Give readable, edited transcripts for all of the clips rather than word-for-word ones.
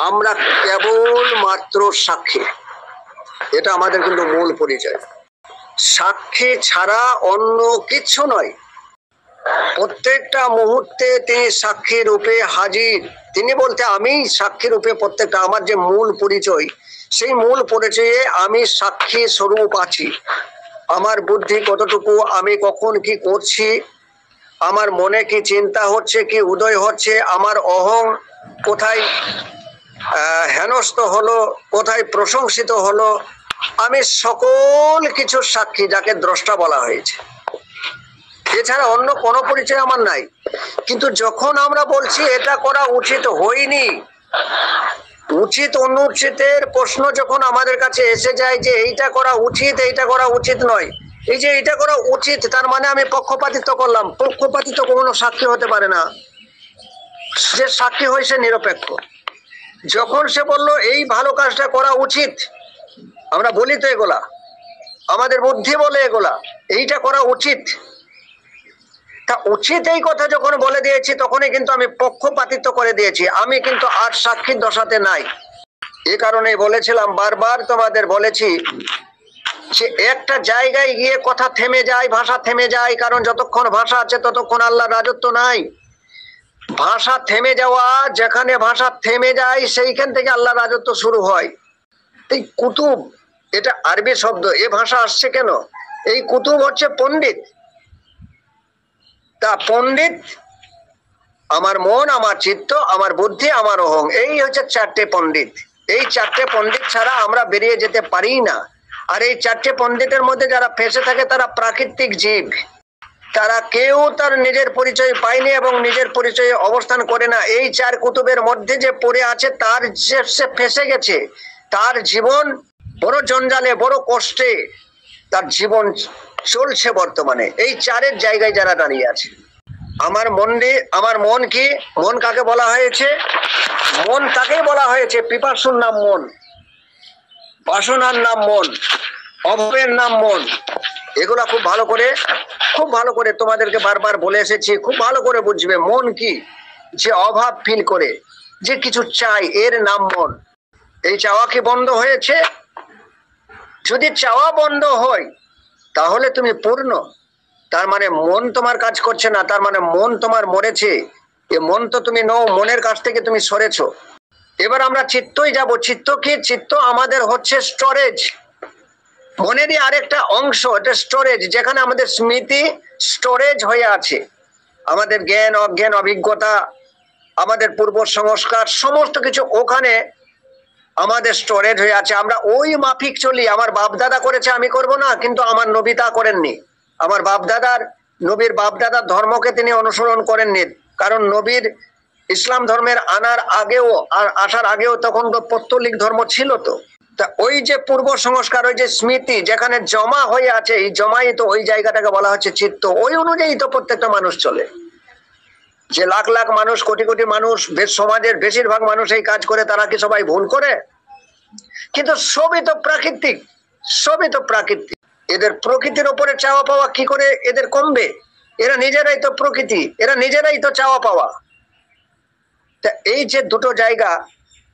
আমরা কেবল মাত্র সাক্ষী, এটা আমাদের কিন্তু মূল পরিচয়। সাক্ষী ছাড়া অন্য কিচ্ছু নয়। প্রত্যেকটা মুহূর্তে তিনি সাক্ষী রূপে হাজির। তিনি বলতে আমি সাক্ষী রূপে প্রত্যেকটা, আমার যে মূল পরিচয়, সেই মূল পরিচয়ে আমি সাক্ষী স্বরূপ আছি। আমার বুদ্ধি কতটুকু, আমি কখন কি করছি, আমার মনে কি চিন্তা হচ্ছে, কি উদয় হচ্ছে, আমার অহং কোথায় হেনস্থ হলো, কোথায় প্রশংসিত হলো, আমি সকল কিছুর সাক্ষী, যাকে দ্রষ্টা বলা হয়েছে। এছাড়া অন্য কোনো পরিচয় আমার নাই। কিন্তু যখন আমরা বলছি এটা করা উচিত হয়নি, উচিত অনুচিতের প্রশ্ন যখন আমাদের কাছে এসে যায় যে এইটা করা উচিত, এইটা করা উচিত নয়, এই যে এইটা করা উচিত, তার মানে আমি পক্ষপাতিত্ব করলাম। পক্ষপাতিত্ব কোনো সাক্ষী হতে পারে না। যে সাক্ষী হয়েছে নিরপেক্ষ। যখন সে বলল এই ভালো কাজটা করা উচিত, আমরা বলি তো এগুলা, আমাদের বুদ্ধি বলে এগুলা, এইটা করা উচিত, তা উচিত এই কথা যখন বলে দিয়েছি, তখনই কিন্তু আমি পক্ষপাতিত্ব করে দিয়েছি। আমি কিন্তু আর সাক্ষীর দশাতে নাই। এ কারণে বলেছিলাম, বারবার তোমাদের বলেছি যে একটা জায়গায় গিয়ে কথা থেমে যায়, ভাষা থেমে যায়। কারণ যতক্ষণ ভাষা আছে ততক্ষণ আল্লাহর রাজত্ব নাই। ভাষা থেমে যাওয়া, যেখানে ভাষা থেমে যায় সেইখান থেকে আল্লাহর রাজত্ব শুরু হয়। এই কুতুব, এটা আরবি শব্দ। এ ভাষা আসছে কেন? এই কুতুব হচ্ছে পণ্ডিত। তা পণ্ডিত আমার মন, আমার চিত্ত, আমার বুদ্ধি, আমার অহং, এই হচ্ছে চারটে পণ্ডিত। এই চারটে পণ্ডিত ছাড়া আমরা বেরিয়ে যেতে পারি না। আর এই চারটে পণ্ডিতের মধ্যে যারা ফেঁসে থাকে তারা প্রাকৃতিক জীব। তারা কেউ তার নিজের পরিচয় পায়নি এবং নিজের পরিচয়ে অবস্থান করে না। এই চার কুতুবের মধ্যে যে পড়ে আছে, তার যে সে ফেঁসে গেছে, তার জীবন বড় জঞ্জালে, বড় কষ্টে তার জীবন চলছে বর্তমানে। এই চারের জায়গায় যারা দাঁড়িয়ে আছে। আমার মন কি? মন কাকে বলা হয়েছে? মন তাকেই বলা হয়েছে, পিপাসুর নাম মন, বাসনার নাম মন, অভাবের নাম মন। এগুলা খুব ভালো করে তোমাদেরকে বারবার বলে এসেছি, খুব ভালো করে বুঝবে। মন কি? যে অভাব ফিল করে, যে কিছু চাই, এর নাম মন। এই চাওয়া কি বন্ধ হয়েছে? যদি চাওয়া বন্ধ হয় তাহলে তুমি পূর্ণ। তার মানে মন তোমার কাজ করছে না, তার মানে মন তোমার মরেছে। এ মন তো তুমি নও, মনের কাছ থেকে তুমি সরেছো। এবার আমরা চিত্তই যাব। চিত্ত কি? চিত্ত আমাদের হচ্ছে স্টোরেজ, মনেরই আরেকটা অংশ। এটা স্টোরেজ, যেখানে আমাদের স্মৃতি স্টোরেজ হয়ে আছে। আমাদের জ্ঞান, অজ্ঞান, অভিজ্ঞতা, আমাদের পূর্ব সংস্কার, সমস্ত কিছু ওখানে আমাদের স্টোরেজ হয়ে আছে। আমরা ওই মাফিক চলি। আমার বাপদাদা করেছে, আমি করব না, কিন্তু আমার নবী তা করেননি। আমার নবীর বাপদাদার ধর্মকে তিনি অনুসরণ করেননি। কারণ নবীর ইসলাম ধর্মের আসার আগেও তখন তো পৌত্তলিক ধর্ম ছিল। তো তা ওই যে পূর্ব সংস্কার, ওই যে স্মৃতি যেখানে জমা হয়ে আছে, এই জমাই তো ওই জায়গাটাকে বলা হচ্ছে চিত্ত। ওই অনুযায়ী তো প্রত্যেকটা মানুষ চলে। যে লাখ লাখ মানুষ, কোটি কোটি মানুষ, সমাজের বেশিরভাগ মানুষ এই কাজ করে, তারা কি সবাই ভুল করে? কিন্তু সবই তো প্রাকৃতিক, সবই তো প্রাকৃতিক। এদের প্রকৃতির উপরে চাওয়া পাওয়া কি করে এদের কমবে? এরা নিজেরাই তো প্রকৃতি, এরা নিজেরাই তো চাওয়া পাওয়া। তা এই যে দুটো জায়গা,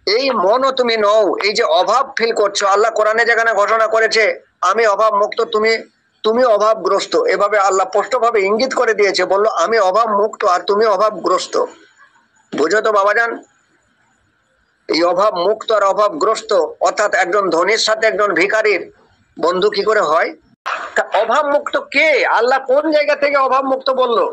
এই মনও তুমি নও। এই যে অভাব ফিল করছো, আল্লাহ কোরআনে যেখানে ঘোষণা করেছে আমি অভাব মুক্ত, তুমি অভাবগ্রস্ত, এভাবে আল্লাহ স্পষ্টভাবে ইঙ্গিত করে দিয়েছে। বললো আমি অভাব মুক্ত আর তুমি অভাবগ্রস্ত। বুঝো তো বাবাজান, এই অভাব মুক্ত আর অভাবগ্রস্ত, অর্থাৎ একজন ধনীর সাথে একজন ভিখারির বন্ধু কি করে হয়? তা অভাব মুক্ত কে? আল্লাহ কোন জায়গা থেকে অভাব মুক্ত বললো?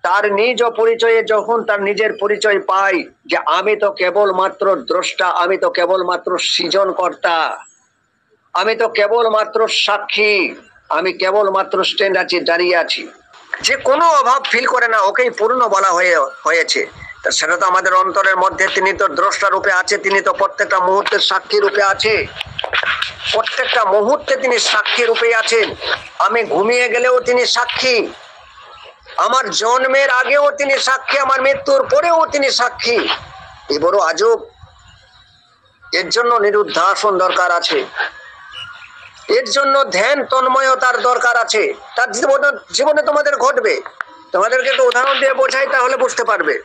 তার নিজ পরিচয়ে যখন তার নিজের পরিচয় পাই যে আমি তো কেবলমাত্র দ্রষ্টা, আমি তো কেবলমাত্র সৃজনকর্তা, আমি তো কেবলমাত্র সাক্ষী, আমি কেবলমাত্র স্ট্যান্ড আছি, দাঁড়িয়ে আছি, যে কোনো অভাব ফিল করে না, ওকেই পূর্ণ বলা হয়েছে। তা সেটা তো আমাদের অন্তরের মধ্যে। তিনি তো দ্রষ্টা রূপে আছে, তিনি তো প্রত্যেকটা মুহূর্তের সাক্ষী রূপে আছে, প্রত্যেকটা মুহূর্তে তিনি সাক্ষী রূপে আছেন। আমি ঘুমিয়ে গেলেও তিনি সাক্ষী, আমার জন্মের আগেও তিনি সাক্ষী, আমার মৃত্যুর পরেও তিনি সাক্ষী। এ বড় আজব। এর জন্য নিরুদ্ধাসন দরকার আছে, এর জন্য ধ্যান তন্ময়তার দরকার আছে। তার জীবনে তোমাদের ঘটবে। তোমাদেরকে একটু উদাহরণ দিয়ে বোঝাই, তাহলে বুঝতে পারবে।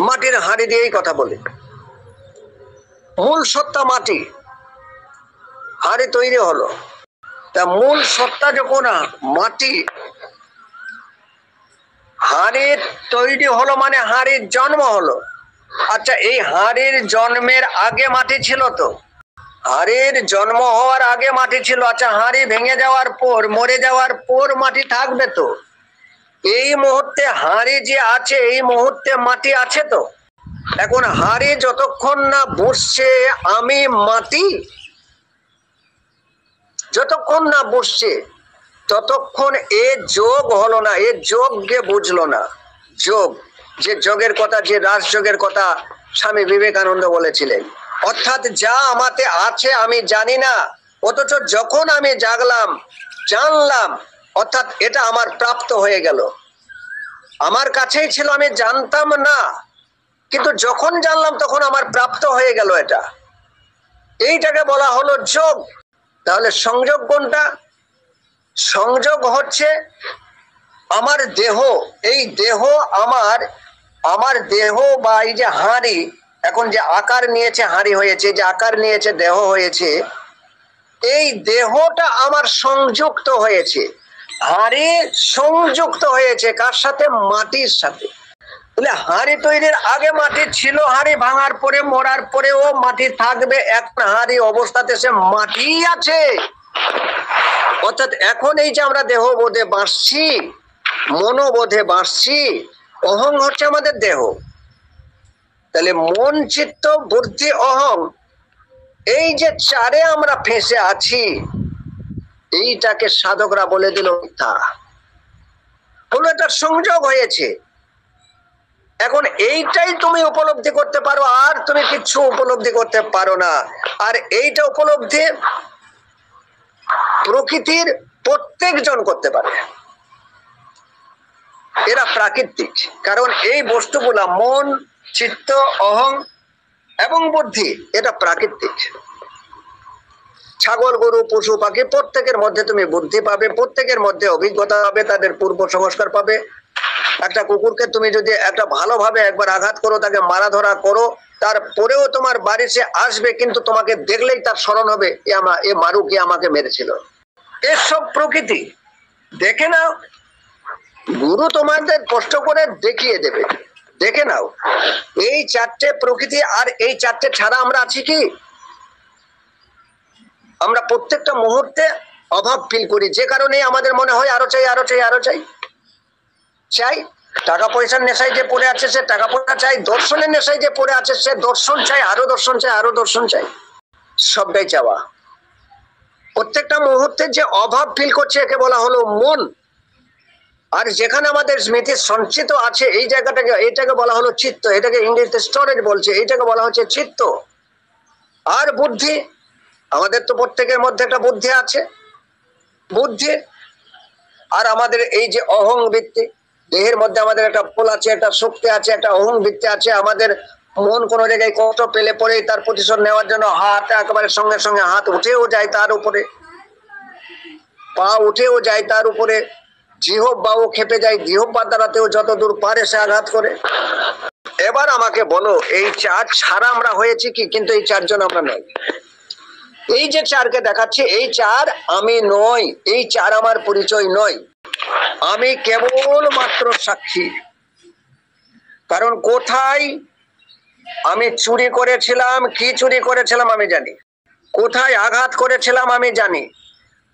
মাটির হাঁড়ি দিয়েই কথা বলে। মূল সত্তা মাটি, হাড়ি তৈরি হলো। তা মূল সত্তা যখন মাটি, হাড়ির তৈরি হলো মানে হাড়ির জন্ম হলো। আচ্ছা, এই হাড়ির জন্মের আগে মাটি ছিল? তো হাড়ির জন্ম হওয়ার আগে মাটি ছিল। আচ্ছা, হাড়ি ভেঙে যাওয়ার পর, মরে যাওয়ার পর মাটি থাকবে? তো এই মুহূর্তে হাড়ি যে আছে, এই মুহূর্তে মাটি আছে? তো এখন হাড়ি যতক্ষণ না বসছে আমি মাটি, যতক্ষণ না বসছে ততক্ষণ এ যোগ হলো না, এ যোগকে বুঝলো না। যোগ, যে যোগের কথা, যে রাজযোগের কথা স্বামী বিবেকানন্দ বলেছিলেন, অর্থাৎ যা আমাতে আছে আমি জানি না, অথচ যখন আমি জাগলাম, জানলাম, অর্থাৎ এটা আমার প্রাপ্ত হয়ে গেল। আমার কাছেই ছিল, আমি জানতাম না, কিন্তু যখন জানলাম তখন আমার প্রাপ্ত হয়ে গেল। এইটাকে বলা হলো যোগ। তাহলে সংযোগ কোনটা? সংযোগ হচ্ছে আমার দেহ, এই দেহ আমার দেহ বা এই যে হাঁড়ি, এখন যে আকার নিয়েছে হাঁড়ি হয়েছে, যে আকার নিয়েছে দেহ হয়েছে, এই দেহটা আমার সংযুক্ত হয়েছে। হাঁড়ি সংযুক্ত হয়েছে কার সাথে? মাটির সাথে। তাহলে হাঁড়ি তৈরির আগে মাটি ছিল, হাঁড়ি ভাঙার পরে, মরার পরেও মাটি থাকবে। একটা হাঁড়ি অবস্থাতে সে মাটি আছে। অর্থাৎ এখন এই যে আমরা দেহ বোধে বাঁচছি, মনোবোধে বাঁচছি, অহং হচ্ছে আমাদের দেহ। তাহলে মন, চিত্ত, বুদ্ধি, অহং, এই যে চারে আমরা ফেঁসে আছি, এইটাকে সাধকরা বলে দিল মিথ্যা। হলো এটা সংযোগ হয়েছে। এখন এইটাই তুমি উপলব্ধি করতে পারো, আর তুমি কিছু উপলব্ধি করতে পারো না। আর এইটা উপলব্ধি প্রকৃতির প্রত্যেকজন করতে পারে, এরা প্রাকৃতিক। কারণ এই বস্তুগুলা মন, চিত্ত, অহং এবং বুদ্ধি, এটা প্রাকৃতিক। ছাগল, গরু, পশু, পাখি প্রত্যেকের মধ্যে তুমি বুদ্ধি পাবে, প্রত্যেকের মধ্যে অভিজ্ঞতা পাবে, তাদের পূর্ব সংস্কার পাবে। একটা কুকুরকে তুমি যদি একটা ভালোভাবে একবার আঘাত করো, তাকে মারা ধরা করো, তারপরেও তোমার বাড়ি সে আসবে, কিন্তু তোমাকে দেখলেই তার স্মরণ হবে এ মারুক, এ আমাকে মেরেছিল। এসব প্রকৃতি। দেখে নাও, গুরু তোমাদের কষ্ট করে দেখিয়ে দেবে, দেখে নাও। এই চারটে প্রকৃতি, আর এই চারটে ছাড়া আমরা আছি কি? আমরা প্রত্যেকটা মুহূর্তে অভাব ফিল করি, যে কারণে আমাদের মনে হয় আরো চাই, আরো চাই, আরো চাই। চাই টাকা পয়সার নেশায় যে পড়ে আছে সে টাকা পয়সা চাই, দর্শনের নেশায় যে পড়ে আছে সে দর্শন চাই, আরো দর্শন চাই, আরো দর্শন চাই। সবটাই চাওয়া। প্রত্যেকটা মুহূর্তে যে অভাব ফিল করছে একে বলা হলো মন। আর যেখানে আমাদের স্মৃতি সঞ্চিত আছে এই জায়গাটাকে, এইটাকে বলা হলো চিত্ত। এটাকে ইংরেজিতে স্টোরেজ বলছে, এইটাকে বলা হচ্ছে চিত্ত। আর বুদ্ধি, আমাদের তো প্রত্যেকের মধ্যে একটা বুদ্ধি আছে, বুদ্ধি। আর আমাদের এই যে অহং বৃত্তি, দেহের মধ্যে আমাদের একটা ফুল আছে, একটা শক্তি আছে, একটা অহং বৃত্তি আছে। আমাদের মন কোনো জায়গায় কষ্ট পেলে পরেই তার প্রতিশোধ নেওয়ার জন্য হাত একেবারে সঙ্গে সঙ্গে হাত উঠেও যায় তার উপরে, পা উঠেও যায় তার উপরে, জিহ্বাও খেপে যায়, জিহ্বার দ্বারাতেও যত দূর পারে সে আঘাত করে। এবার আমাকে বলো, এই চার ছাড়া আমরা হয়েছি কি? কিন্তু এই চারজন আমরা নই। এই যে চারকে দেখাচ্ছি, এই চার আমি নই, এই চার আমার পরিচয় নয়। আমি কেবল মাত্র সাক্ষী। কারণ কোথায় আমি চুরি করেছিলাম, কি চুরি করেছিলাম আমি জানি, কোথায় আঘাত করেছিলাম আমি জানি,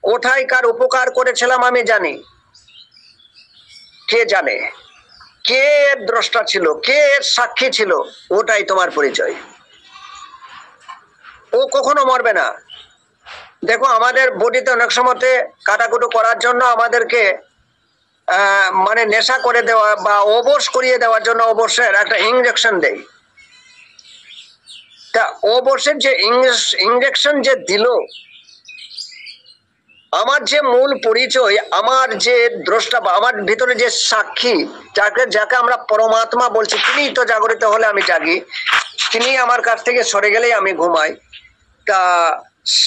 কোথায় কার উপকার করেছিলাম আমি জানি। কে জানে? কে এর দ্রষ্টা ছিল, কে এর সাক্ষী ছিল? ওটাই তোমার পরিচয়। ও কখনো মরবে না। দেখো, আমাদের বডিতে অনেক সময়তে কাটাকুটো করার জন্য আমাদেরকে মানে নেশা করে দেওয়া বা অবশ করিয়ে দেওয়ার জন্য অবশ্যের একটা ইঞ্জেকশন দেয়। তা অবশ্যের যে ইঞ্জেকশন যে দিল, আমার যে মূল পরিচয়, আমার যে দ্রষ্টা বা আমার ভিতরে যে সাক্ষী, যাকে আমরা পরমাত্মা বলছি, তিনি তো জাগরিত হলে আমি জাগি, তিনি আমার কাছ থেকে সরে গেলেই আমি ঘুমাই। তা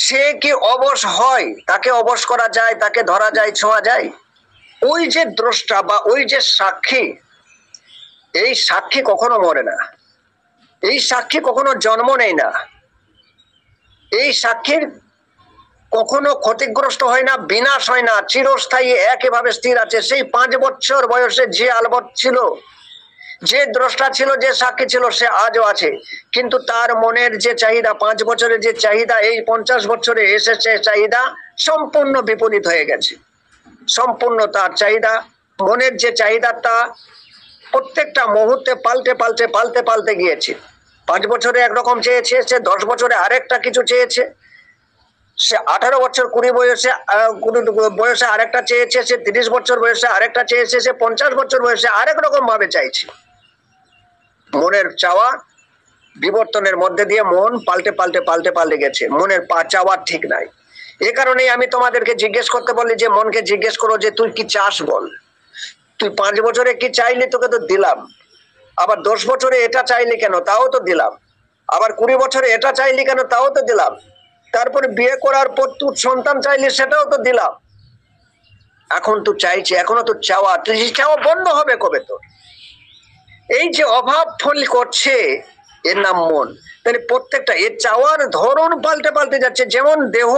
সে কি অবশ হয়? তাকে অবশ করা যায়, তাকে ধরা যায়, ছোঁয়া যায়? ওই যে দ্রষ্টা বা ওই যে সাক্ষী, এই সাক্ষী কখনো মরে না, এই সাক্ষী কখনো জন্ম নেয় না। এই সাক্ষীর কখনো ক্ষতিগ্রস্ত হয় না, বিনাশ হয় না, চিরস্থায়ী একইভাবে স্থির আছে। সেই 5 বছর বয়সে যে আলবৎ ছিল, যে দ্রষ্টা ছিল, যে সাক্ষী ছিল, সে আজও আছে। কিন্তু তার মনের যে চাহিদা, 5 বছরের যে চাহিদা, এই 50 বছরে এসে সে চাহিদা সম্পূর্ণ বিপরীত হয়ে গেছে। সম্পূর্ণ তার চাহিদা, মনের যে চাহিদাটা প্রত্যেকটা মুহূর্তে পাল্টে পাল্টে পাল্টে পাল্টে গিয়েছে। 5 বছরে একরকম চেয়েছে, সে 10 বছরে আরেকটা কিছু চেয়েছে, সে 18 বছর 20 বয়সে আরেকটা চেয়েছে, সে 30 বছর বয়সে আরেকটা চেয়েছে, সে 50 বছর বয়সে আরেক রকম ভাবে চাইছে। মনের চাওয়া বিবর্তনের মধ্যে দিয়ে মন পাল্টে পাল্টে পাল্টে পাল্টে গেছে। মনের চাওয়া ঠিক নাই। এ কারণেই আমি তোমাদেরকে জিজ্ঞেস করতে বলি যে মনকে জিজ্ঞেস করো যে তুই কি চাস বল। তুই 5 বছরে কি চাইলি, তোকে তো দিলাম। আবার 10 বছরে এটা চাইলি কেন, তাও তো দিলাম। আবার 20 বছরে এটা চাইলি কেন, তাও তো দিলাম। তারপরে বিয়ে করার পর তুই সন্তান চাইলি, সেটাও তো দিলাম। এখন তুই চাইছি, এখনো তো চাওয়া, তুই চাওয়া বন্ধ হবে কবে তোর? এই যে অভাব ফল করছে, এর নাম মন। তাহলে প্রত্যেকটা এর চাওয়ার ধরন পাল্টে পাল্টে যাচ্ছে। যেমন দেহ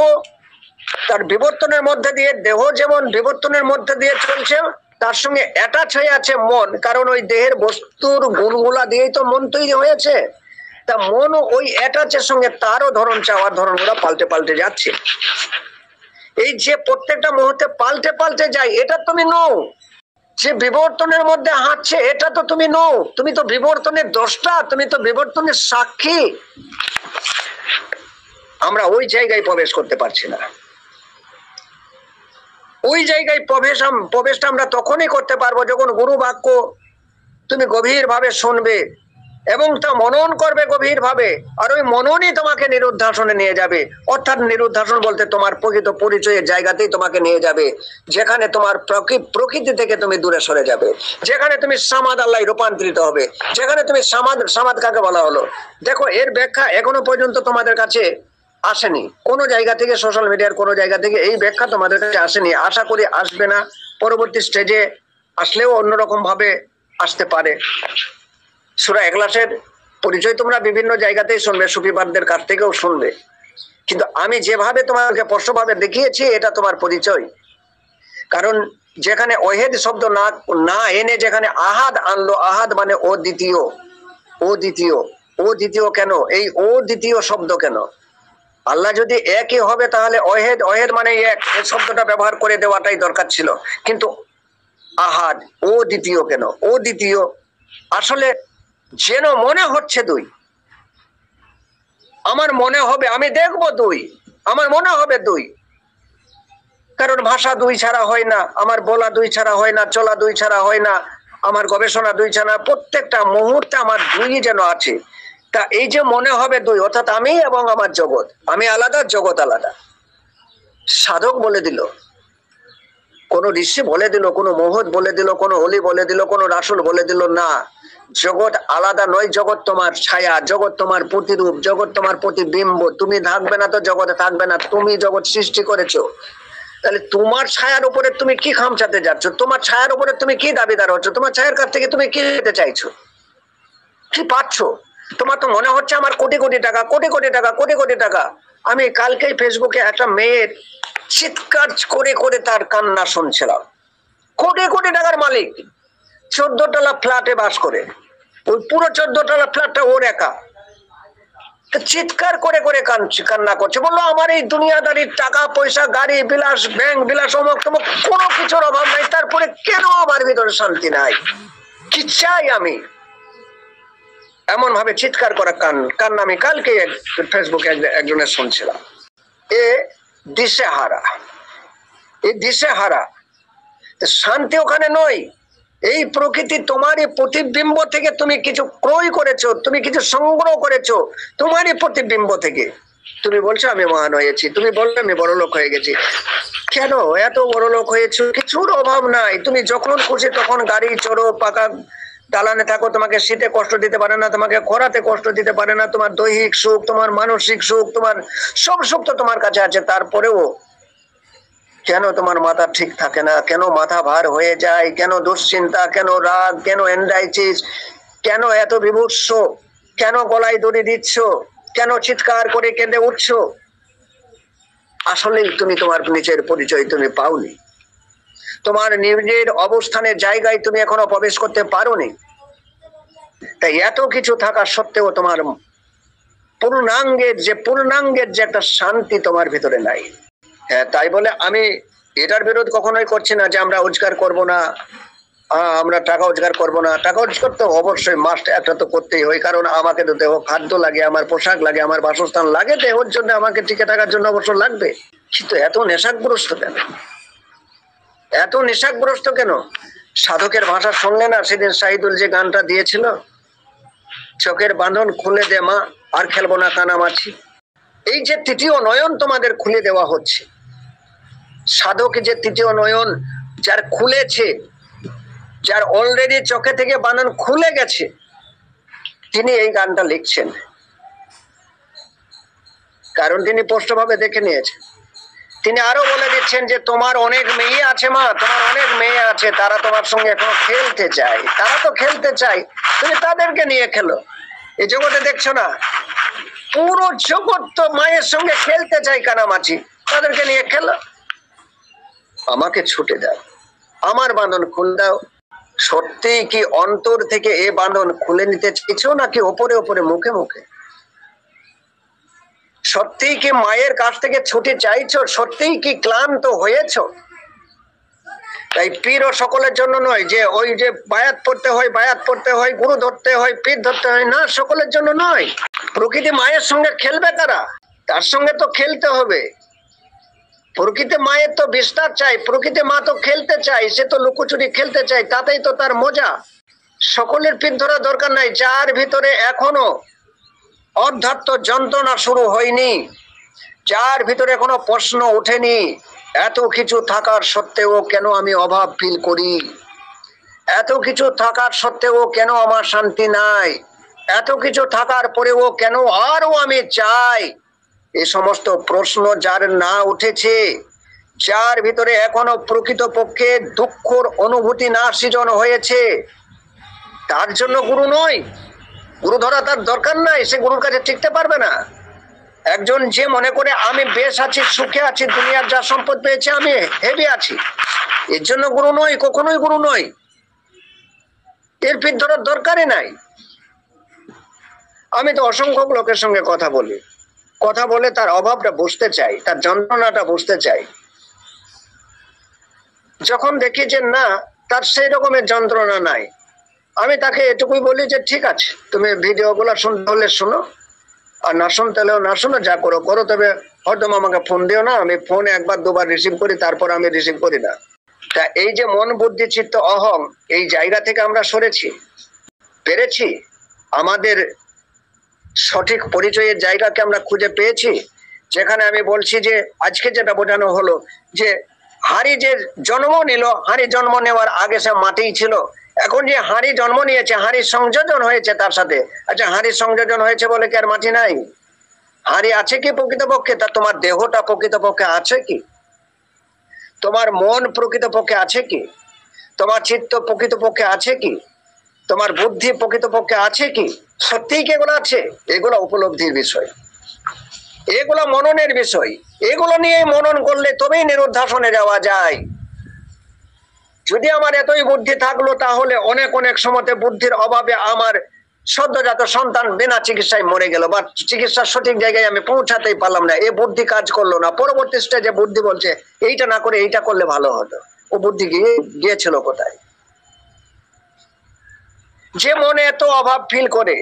তার বিবর্তনের মধ্যে দিয়ে, দেহ যেমন বিবর্তনের মধ্যে দিয়ে চলছে, তার সঙ্গে অ্যাটাচ হয়ে আছে মন। কারণ ওই দেহের বস্তুর গুণগুলা দিয়েই তো মন তৈরি হয়েছে। তা মন ওই অ্যাটাচের সঙ্গে তারও ধরন, চাওয়ার ধরনগুলো পাল্টে পাল্টে যাচ্ছে। এই যে প্রত্যেকটা মুহূর্তে পাল্টে পাল্টে যায়, এটা তুমি নও। যে বিবর্তনের মধ্যে হাঁটছে, এটা তো তুমি নও। তুমি তো বিবর্তনের দ্রষ্টা, তুমি তো বিবর্তনের সাক্ষী। আমরা ওই জায়গায় প্রবেশ করতে পারছি না। ওই জায়গায় প্রবেশটা আমরা তখনই করতে পারবো যখন গুরু বাক্য তুমি গভীর ভাবে শুনবে এবং তা মনন করবে গভীর ভাবে। আর ওই মননই তোমাকে নিরুদ্ধাসনে নিয়ে যাবে। অর্থাৎ নিরুদ্ধাসন বলতে তোমার প্রকৃত পরিচয়ের জায়গাতেই তোমাকে নিয়ে যাবে, যেখানে তোমার প্রকৃতি থেকে তুমি দূরে সরে যাবে, যেখানে তুমি সামাদ আল্লাহ রূপান্তরিত হবে, যেখানে তুমি সামাদ কাকে বলা হলো। দেখো, এর ব্যাখ্যা এখনো পর্যন্ত তোমাদের কাছে আসেনি কোনো জায়গা থেকে, সোশ্যাল মিডিয়ার কোনো জায়গা থেকে এই ব্যাখ্যা তোমাদের কাছে আসেনি। আশা করি আসবে না। পরবর্তী স্টেজে আসলেও অন্যরকম ভাবে আসতে পারে। সূরা ইখলাসের পরিচয় তোমরা বিভিন্ন জায়গাতেই শুনবে, সুফিবাদদের কাছ থেকেও শুনবে। কিন্তু আমি যেভাবে তোমাকে স্পষ্টভাবে দেখিয়েছি, এটা তোমার পরিচয়। কারণ যেখানে ওহেদ শব্দ না এনে যেখানে আহাদ আনলো, আহাদ মানে ও দ্বিতীয়। ও দ্বিতীয়, ও দ্বিতীয় কেন? এই ও দ্বিতীয় শব্দ কেন? আল্লাহ যদি একই হবে তাহলে ওহেদ, ওহেদ মানে এক, এই শব্দটা ব্যবহার করে দেওয়াটাই দরকার ছিল। কিন্তু আহাদ, ও দ্বিতীয় কেন? ও দ্বিতীয় আসলে যেন মনে হচ্ছে দুই। আমার মনে হবে, আমি দেখবো দুই, আমার মনে হবে দুই। কারণ ভাষা দুই ছাড়া হয় না, আমার বলা দুই ছাড়া হয় না, চলা দুই ছাড়া হয় না, আমার গবেষণা দুই ছাড়া। প্রত্যেকটা মুহূর্তে আমার দুই যেন আছে। তা এই যে মনে হবে দুই, অর্থাৎ আমি এবং আমার জগৎ, আমি আলাদা, জগৎ আলাদা। সাধক বলে দিল, কোন ঋষি বলে দিল, কোন মহৎ বলে দিল, কোন অলি বলে দিল, কোন রাসূল বলে দিল না, জগৎ আলাদা নয়। জগৎ তোমার ছায়া, জগৎ তোমার প্রতিরূপ, জগৎ তোমার প্রতিবিম্ব। তুমি থাকবে না তো জগতে থাকবে না। তুমি জগৎ সৃষ্টি করেছো, তাহলে তোমার ছায়ার উপরে তুমি কি খামচাতে যাচ্ছ? তোমার ছায়ার উপরে তুমি কি দাবিদার হচ্ছ? তোমার ছায়ার কাছ থেকে তুমি কি পেতে চাইছো, কি পাচ্ছ? তোমার তো মনে হচ্ছে আমার কোটি কোটি টাকা, কোটি কোটি টাকা, কোটি কোটি টাকা। আমি কালকেই ফেসবুকে একটা মেয়ের চিৎকার করে করে তার কান্না শুনছিলাম। কোটি কোটি টাকার মালিক, 14 তলা ফ্ল্যাটে বাস করে। ওই পুরো 14 তলা ফ্ল্যাটটা ওর একা। চিৎকার করে করে কান্না করছে, বললো আমার এই দুনিয়াদারির টাকা পয়সা, গাড়ি বিলাস, ব্যাংক বিলাস, অমুক তমুক, কোনো কিছুর অভাব নাই, তারপরে কেন আমার ভিতরে শান্তি নাই? কি চাই আমি? এমন ভাবে চিৎকার করা কান্না আমি কালকে ফেসবুকে একজনের শুনছিলাম। এ দিশেহারা, এই দিশেহারা। শান্তি ওখানে নয়। এই প্রকৃতি তোমারই প্রতিবিম্ব থেকে তুমি কিছু ক্রয় করেছো, তুমি কিছু সংগ্রহ করেছো তোমারই প্রতিবিম্ব থেকে। তুমি বলছো আমি মহান হয়েছি, তুমি বলছো আমি বড় লোক হয়ে গেছি। কেন এত বড় লোক হয়েছো? কিছুর অভাব নাই। তুমি যখন খুশি তখন গাড়ি চড়ো, পাকা দালানে থাকো, তোমাকে শীতে কষ্ট দিতে পারে না, তোমাকে খরাতে কষ্ট দিতে পারে না। তোমার দৈহিক সুখ, তোমার মানসিক সুখ, তোমার সব সুখ তো তোমার কাছে আছে। তারপরেও কেন তোমার মাথা ঠিক থাকে না? কেন মাথা ভার হয়ে যায়? কেন দুশ্চিন্তা? কেন রাগ? কেন এন্ডাইটিস? কেন এত বিভৎস? কেন গলায় দড়ি দিচ্ছ? কেন চিৎকার করে কেঁদে উঠছো? আসলে তুমি তোমার নিজের পরিচয় তুমি পাওনি, তোমার নিজের অবস্থানের জায়গায় তুমি এখনো প্রবেশ করতে পারোনি। তাই এত কিছু থাকা সত্ত্বেও তোমার পূর্ণাঙ্গের যে একটা শান্তি তোমার ভিতরে নাই। হ্যাঁ, তাই বলে আমি এটার বিরোধ কখনোই করছি না যে আমরা রোজগার করব না, আমরা টাকা রোজগার করবো না। টাকা রোজগার তো অবশ্যই মাস্ট একটা তো করতেই হয়, কারণ আমাকে তো দেহ খাদ্য লাগে, আমার পোশাক লাগে, আমার বাসস্থান লাগে, দেহর জন্য আমাকে টিকে থাকার জন্য অবশ্য লাগবে। কিন্তু এত নেশাগ্রস্ত কেন? এত নেশাগ্রস্ত কেন? সাধকের ভাষা শুনলে না সেদিন শাহিদুল যে গানটা দিয়েছিল, চোখের বাঁধন খুলে দে মা, আর খেলবো না কানামাছি। এই যে তৃতীয় নয়ন তোমাদের খুলে দেওয়া হচ্ছে, সাধক যে তৃতীয় নয়ন যার খুলেছে, যার অলরেডি চোখে থেকে বাঁধন খুলে গেছে, তিনি এই গানটা লিখছেন, কারণ তিনি স্পষ্টভাবে দেখে নিয়েছেন। তিনি আরো বলে দিচ্ছেন যে তোমার অনেক মেয়ে আছে মা, তোমার অনেক মেয়ে আছে, তারা তোমার সঙ্গে এখনো খেলতে চায়, তারা তো খেলতে চায়, তুমি তাদেরকে নিয়ে খেলো। এই জগতে দেখছো না, পুরো জগৎ তো মায়ের সঙ্গে খেলতে চায় কানামাছি, তাদেরকে নিয়ে খেলো। আমাকে ছুটে দাও, আমার বাঁধন খুল দাও। সত্যি কি অন্তর থেকে এ বাঁধন খুলে নিতে চাইছো, নাকি ওপরে ওপরে মুখে মুখে? সত্যি কি মায়ের কাছ থেকে ছুটে চাইছো? সত্যি কি ক্লান্ত হয়েছো? তাই পীরও সকলের জন্য নয়, যে ওই যে বায়াত পড়তে হয়, গুরু ধরতে হয়, পীর ধরতে হয়, না, সকলের জন্য নয়। প্রকৃতি মায়ের সঙ্গে খেলবে কারা? তার সঙ্গে তো খেলতে হবে। প্রকৃতি মায়ের তো বিস্তার চাই, প্রকৃতি মা তো খেলতে চাই, সে তো লুকোচুরি খেলতে চাই, তাতেই তো তার মজা। সকলের পীর ধরা দরকার নাই, যার ভিতরে এখনো অধ্যাত্ম যন্ত্রণা শুরু হয়নি, যার ভিতরে এখনো প্রশ্ন ওঠেনি, এত কিছু থাকার সত্ত্বেও কেন আমি অভাব ফিল করি, এত কিছু থাকার সত্ত্বেও কেন আমার শান্তি নাই, এত কিছু থাকার পরেও কেন আরো আমি চাই, এই সমস্ত প্রশ্ন যার না উঠেছে, যার ভিতরে এখনো প্রকৃতপক্ষে দুঃখর অনুভূতি না সৃজন হয়েছে, তার জন্য গুরু নয়, গুরু ধরা তার দরকার নাই, সে গুরুর কাছে টিকতে পারবে না। একজন যে মনে করে আমি বেশ আছি, সুখে আছি, দুনিয়ার যা সম্পদ পেয়েছে আমি হেভি আছি, এর জন্য গুরু নয়, কখনোই গুরু নয়। এর পীর ধরার দরকারই নাই। আমি তো অসংখ্য লোকের সঙ্গে কথা বলে তার অভাবটা বুঝতে চাই, তার যন্ত্রণাটা বুঝতে চাই। যখন দেখি যে না, তার সেই রকমের যন্ত্রণা নাই, আমি তাকে এটুকুই বলি যে ঠিক আছে, তুমি ভিডিওগুলো শুনতে হলে শোনো, আর না শুনতে হলেও না শোনো, যা করো করো, তবে হয়তো আমাকে ফোন দিও না, আমি ফোন একবার দুবার রিসিভ করি, তারপর আমি রিসিভ করি না। তা এই যে মন বুদ্ধি চিত্ত অহং, এই জায়গা থেকে আমরা সরেছি, পেরেছি, আমাদের সঠিক পরিচয়ের জায়গাকে আমরা খুঁজে পেয়েছি, যেখানে আমি বলছি যে আজকে যেটা বোঝানো হলো যে হাঁড়ি যে জন্ম নিল, হাঁড়ি জন্ম নেওয়ার আগে সে মাটিই ছিল, এখন যে হাঁড়ি জন্ম নিয়েছে, হাঁড়ির সংযোজন হয়েছে তার সাথে। আচ্ছা, হাঁড়ির সংযোজন হয়েছে বলে কি আর মাটি নাই? হাঁড়ি আছে কি প্রকৃতপক্ষে? তা তোমার দেহটা প্রকৃতপক্ষে আছে কি? তোমার মন প্রকৃতপক্ষে আছে কি? তোমার চিত্ত প্রকৃতপক্ষে আছে কি? তোমার বুদ্ধি প্রকৃতপক্ষে আছে কি? সত্যিই কি এগুলো আছে? এগুলো উপলব্ধির বিষয়, এগুলো মননের বিষয়, এগুলো নিয়ে মনন করলে তবেই নিরুদ্ধাসনে যাওয়া যায়। যদি আমার এতই বুদ্ধি থাকলো, তাহলে অনেক অনেক সময় বুদ্ধির অভাবে আমার সদ্যজাত সন্তান বিনা চিকিৎসায় মরে গেল, বা চিকিৎসার সঠিক জায়গায় আমি পৌঁছাতেই পারলাম না, এ বুদ্ধি কাজ করলো না। পরবর্তী স্টেজে বুদ্ধি বলছে এইটা না করে এইটা করলে ভালো হতো। ও বুদ্ধি গিয়েছিল কোথায়? যে মনে এত অভাব ফিল করে,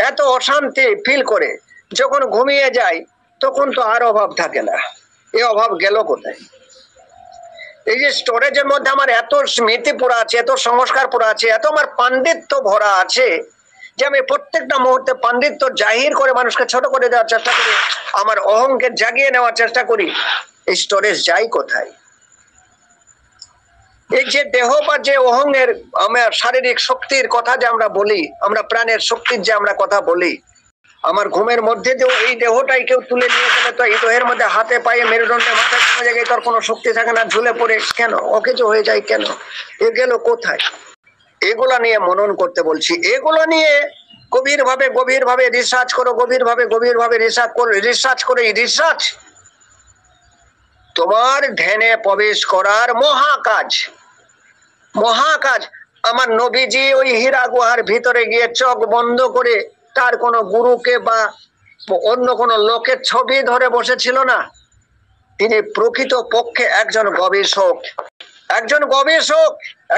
এত অশান্তি ফিল করে, যখন ঘুমিয়ে যায় তখন তো আর অভাব থাকে না। এ অভাব গেল কোথায়? এই যে স্টোরেজের মধ্যে আমার এত স্মৃতি পড়া আছে, এত সংস্কার পড়া আছে, এত আমার পাণ্ডিত্য ভরা আছে, যে আমি প্রত্যেকটা মুহূর্তে পাণ্ডিত্য জাহির করে মানুষকে ছোট করে দেওয়ার চেষ্টা করি, আমার অহংকে জাগিয়ে নেওয়ার চেষ্টা করি। এই স্টোরেজ যাই কোথায়? এই যে দেহ বা যে অহংের আমার শারীরিক শক্তির কথা যে আমরা বলি, আমরা প্রাণের শক্তির যে আমরা কথা বলি, আমার ঘুমের মধ্যে যে এই দেহটাই কেউ তুলে নিয়ে গেলে তো এই দেহের মধ্যে হাতে পায়ে মেরুদণ্ডে মাথায় কোনো জায়গায় তোর কোনো শক্তি থাকে না, ঝুলে পড়ে কেন অকেজো হয়ে যায় কেন? এ গেল কোথায়? এগুলা নিয়ে মনন করতে বলছি, এগুলো নিয়ে গভীরভাবে রিসার্চ করো, গভীরভাবে রিসার্চ করে রিসার্চ তোমার ধ্যানে প্রবেশ করার মহাকাজ। আমার নবীজি ওই হীরা গুহার ভিতরে গিয়ে চোখ বন্ধ করে তার কোনো গুরুকে বা অন্য কোনো লোকের ছবি ধরে বসেছিল না। তিনি প্রকৃত পক্ষে একজন গবেষক,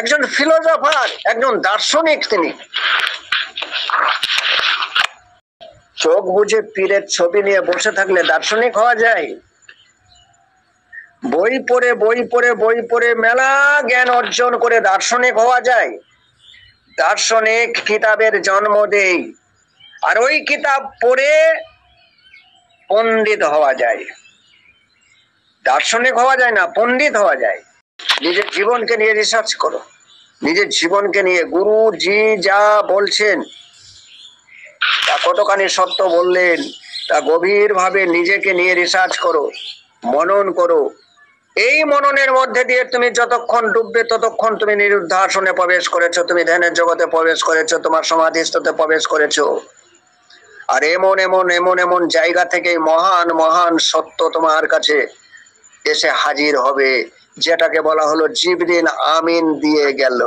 একজন ফিলোসফার, একজন দার্শনিক। তিনি চোখ বুঝে পীরের ছবি নিয়ে বসে থাকলে দার্শনিক হওয়া যায়? বই পড়ে মেলা জ্ঞান অর্জন করে দার্শনিক হওয়া যায়? দার্শনিক কিতাবের জন্ম দেয়, আর ওই কিতাব পড়ে পণ্ডিত হওয়া যায়। দার্শনিক হওয়া যায় না, পণ্ডিত হওয়া যায়। নিজের জীবনকে নিয়ে রিসার্চ করো, নিজের জীবনকে নিয়ে গুরুজি যা বলছেন তা কতখানি সত্য বললেন তা গভীরভাবে নিজেকে নিয়ে রিসার্চ করো, মনন করো। এই মননের মধ্যে দিয়ে তুমি যতক্ষণ ডুববে ততক্ষণ তুমি নিরুদ্ধাসনে প্রবেশ করেছো, তুমি ধ্যানের জগতে প্রবেশ করেছো, তোমার সমাধিস্থতে প্রবেশ করেছো। আর এমন জায়গা থেকে মহান সত্য তোমার কাছে এসে হাজির হবে, যেটাকে বলা হলো জিবরিল আমিন দিয়ে গেল।